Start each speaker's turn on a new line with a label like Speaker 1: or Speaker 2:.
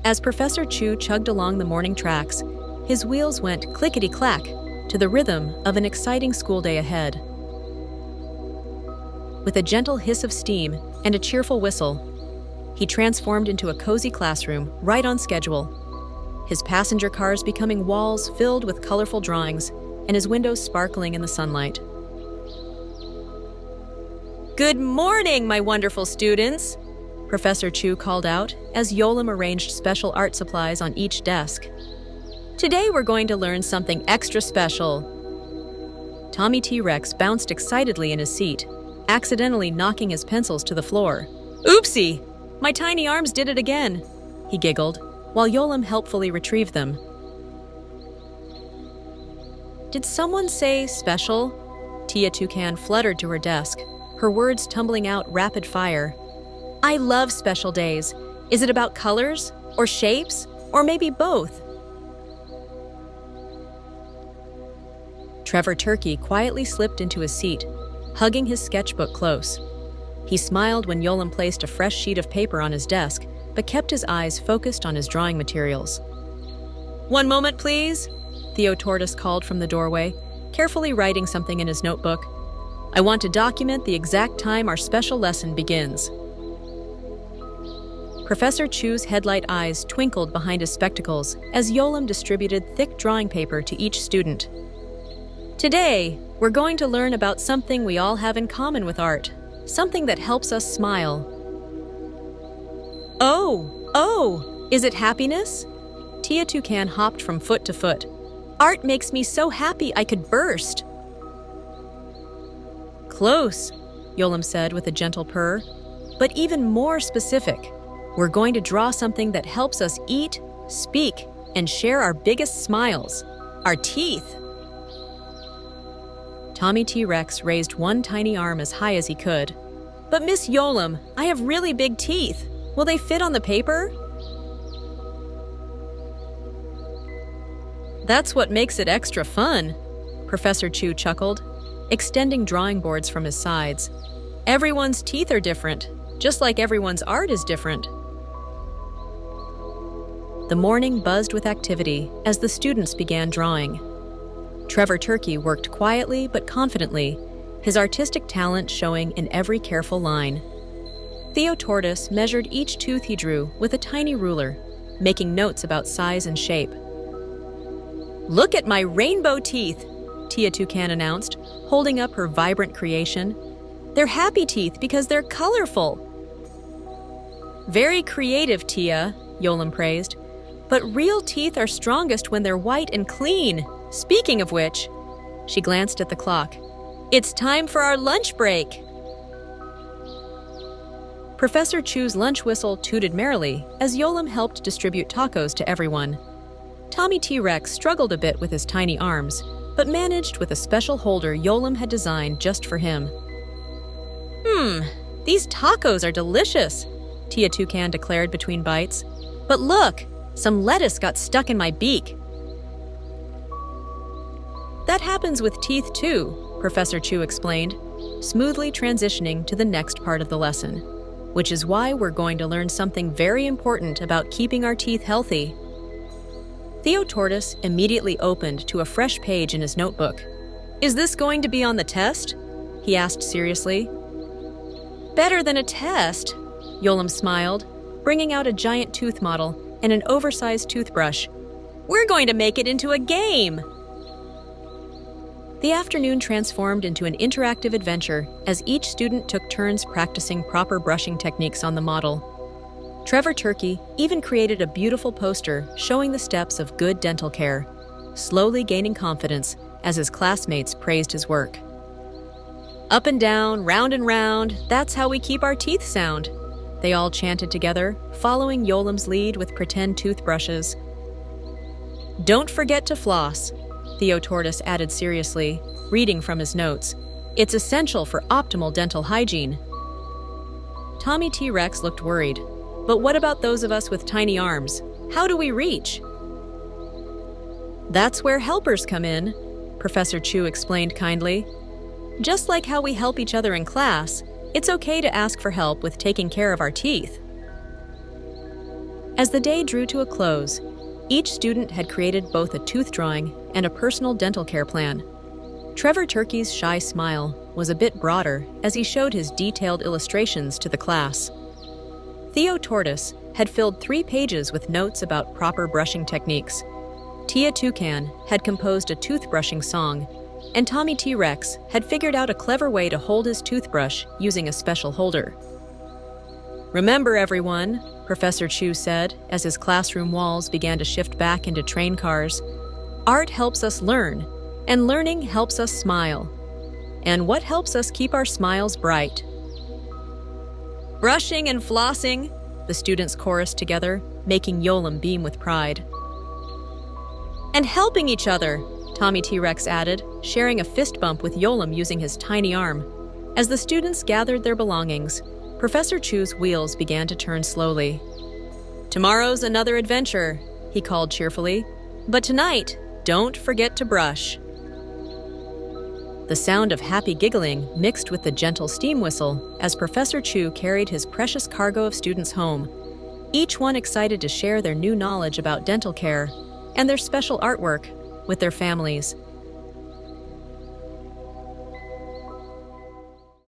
Speaker 1: As Professor Chu chugged along the morning tracks, his wheels went clickety-clack to the rhythm of an exciting school day ahead. With a gentle hiss of steam and a cheerful whistle, he transformed into a cozy classroom right on schedule, his passenger cars becoming walls filled with colorful drawings and his windows sparkling in the sunlight. "Good morning, my wonderful students!" Professor Chu called out as Yolam arranged special art supplies on each desk. "Today we're going to learn something extra special." Tommy T-Rex bounced excitedly in his seat, accidentally knocking his pencils to the floor. "Oopsie! My tiny arms did it again," he giggled, while Yolam helpfully retrieved them. "Did someone say special?" Tia Toucan fluttered to her desk, her words tumbling out rapid fire. "I love special days. Is it about colors, or shapes, or maybe both?" Trevor Turkey quietly slipped into his seat, hugging his sketchbook close. He smiled when Yolam placed a fresh sheet of paper on his desk, but kept his eyes focused on his drawing materials. "One moment, please," Theo Tortoise called from the doorway, carefully writing something in his notebook. "I want to document the exact time our special lesson begins." Professor Chu's headlight eyes twinkled behind his spectacles as Yolam distributed thick drawing paper to each student. "Today, we're going to learn about something we all have in common with art, something that helps us smile." Oh, is it happiness?" Tia Toucan hopped from foot to foot. "Art makes me so happy I could burst." "Close," Yolam said with a gentle purr, "but even more specific. We're going to draw something that helps us eat, speak, and share our biggest smiles, our teeth." Tommy T-Rex raised one tiny arm as high as he could. "But Miss Yolam, I have really big teeth. Will they fit on the paper?" "That's what makes it extra fun," Professor Chu chuckled, extending drawing boards from his sides. "Everyone's teeth are different, just like everyone's art is different." The morning buzzed with activity as the students began drawing. Trevor Turkey worked quietly but confidently, his artistic talent showing in every careful line. Theo Tortoise measured each tooth he drew with a tiny ruler, making notes about size and shape. "Look at my rainbow teeth," Tia Toucan announced, holding up her vibrant creation. "They're happy teeth because they're colorful." "Very creative, Tia," Yolam praised. "But real teeth are strongest when they're white and clean. Speaking of which," she glanced at the clock, "it's time for our lunch break." Professor Chu's lunch whistle tooted merrily as Yolam helped distribute tacos to everyone. Tommy T-Rex struggled a bit with his tiny arms, but managed with a special holder Yolam had designed just for him. These tacos are delicious," Tia Toucan declared between bites. "But look, some lettuce got stuck in my beak." "That happens with teeth too," Professor Chu explained, smoothly transitioning to the next part of the lesson, which is why we're going to learn something very important about keeping our teeth healthy. Theo Tortoise immediately opened to a fresh page in his notebook. "Is this going to be on the test?" he asked seriously. "Better than a test," Yolam smiled, bringing out a giant tooth model and an oversized toothbrush. "We're going to make it into a game!" The afternoon transformed into an interactive adventure as each student took turns practicing proper brushing techniques on the model. Trevor Turkey even created a beautiful poster showing the steps of good dental care, slowly gaining confidence as his classmates praised his work. "Up and down, round and round, that's how we keep our teeth sound," they all chanted together, following Yolam's lead with pretend toothbrushes. "Don't forget to floss," Theo Tortoise added seriously, reading from his notes. "It's essential for optimal dental hygiene." Tommy T-Rex looked worried. "But what about those of us with tiny arms? How do we reach?" "That's where helpers come in," Professor Chu explained kindly. "Just like how we help each other in class, it's okay to ask for help with taking care of our teeth." As the day drew to a close, each student had created both a tooth drawing and a personal dental care plan. Trevor Turkey's shy smile was a bit broader as he showed his detailed illustrations to the class. Theo Tortoise had filled 3 pages with notes about proper brushing techniques. Tia Toucan had composed a toothbrushing song, and Tommy T-Rex had figured out a clever way to hold his toothbrush using a special holder. "Remember, everyone," Professor Chu said as his classroom walls began to shift back into train cars, "art helps us learn, and learning helps us smile. And what helps us keep our smiles bright?" "Brushing and flossing," the students chorused together, making Yolam beam with pride. "And helping each other," Tommy T-Rex added, sharing a fist bump with Yolam using his tiny arm. As the students gathered their belongings, Professor Chu's wheels began to turn slowly. "Tomorrow's another adventure," he called cheerfully. "But tonight, don't forget to brush." The sound of happy giggling mixed with the gentle steam whistle as Professor Chu carried his precious cargo of students home, each one excited to share their new knowledge about dental care and their special artwork with their families.